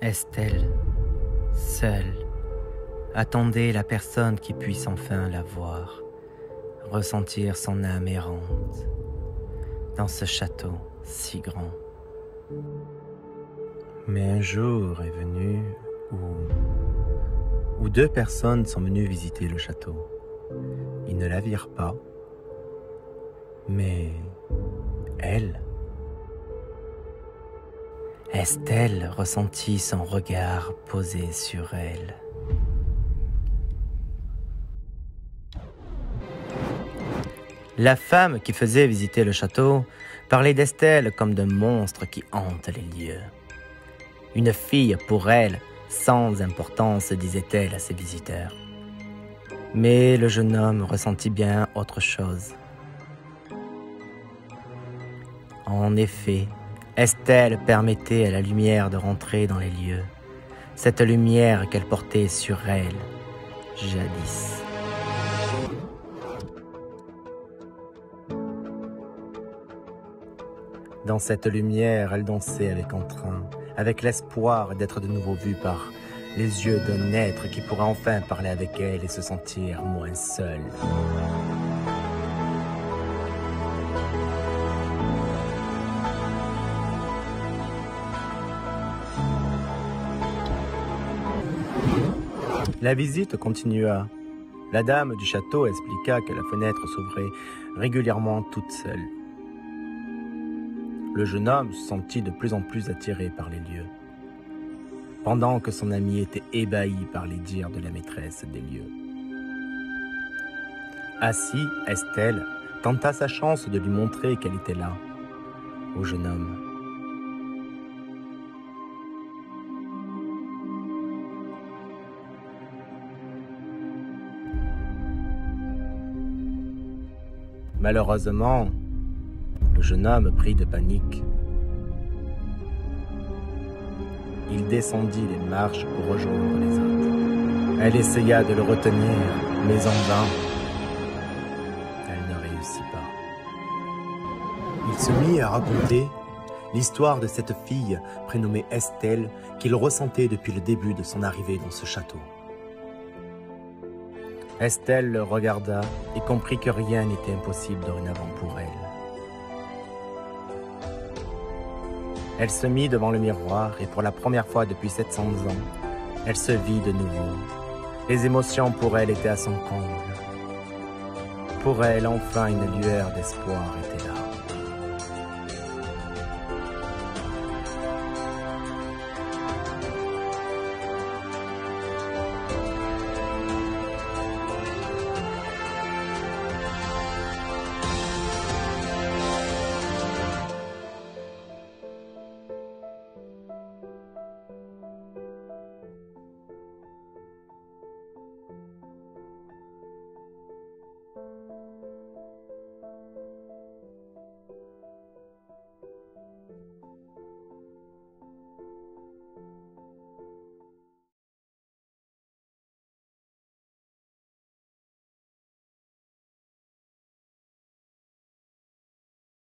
Estelle, seule, attendait la personne qui puisse enfin la voir, ressentir son âme errante dans ce château si grand. Mais un jour est venu où deux personnes sont venues visiter le château. Ils ne la virent pas, mais elle, Estelle ressentit son regard posé sur elle. La femme qui faisait visiter le château parlait d'Estelle comme d'un monstre qui hante les lieux. Une fille pour elle, sans importance, disait-elle à ses visiteurs. Mais le jeune homme ressentit bien autre chose. En effet, Estelle permettait à la lumière de rentrer dans les lieux, cette lumière qu'elle portait sur elle, jadis. Dans cette lumière, elle dansait avec entrain, avec l'espoir d'être de nouveau vue par les yeux d'un être qui pourrait enfin parler avec elle et se sentir moins seule. La visite continua. La dame du château expliqua que la fenêtre s'ouvrait régulièrement toute seule. Le jeune homme se sentit de plus en plus attiré par les lieux, pendant que son ami était ébahi par les dires de la maîtresse des lieux. Assis, Estelle tenta sa chance de lui montrer qu'elle était là, au jeune homme. Malheureusement, le jeune homme pris de panique. Il descendit les marches pour rejoindre les autres. Elle essaya de le retenir, mais en vain. Elle ne réussit pas. Il se mit à raconter l'histoire de cette fille prénommée Estelle qu'il ressentait depuis le début de son arrivée dans ce château. Estelle le regarda et comprit que rien n'était impossible dorénavant pour elle. Elle se mit devant le miroir et pour la première fois depuis 700 ans, elle se vit de nouveau. Les émotions pour elle étaient à son comble. Pour elle, enfin, une lueur d'espoir était là.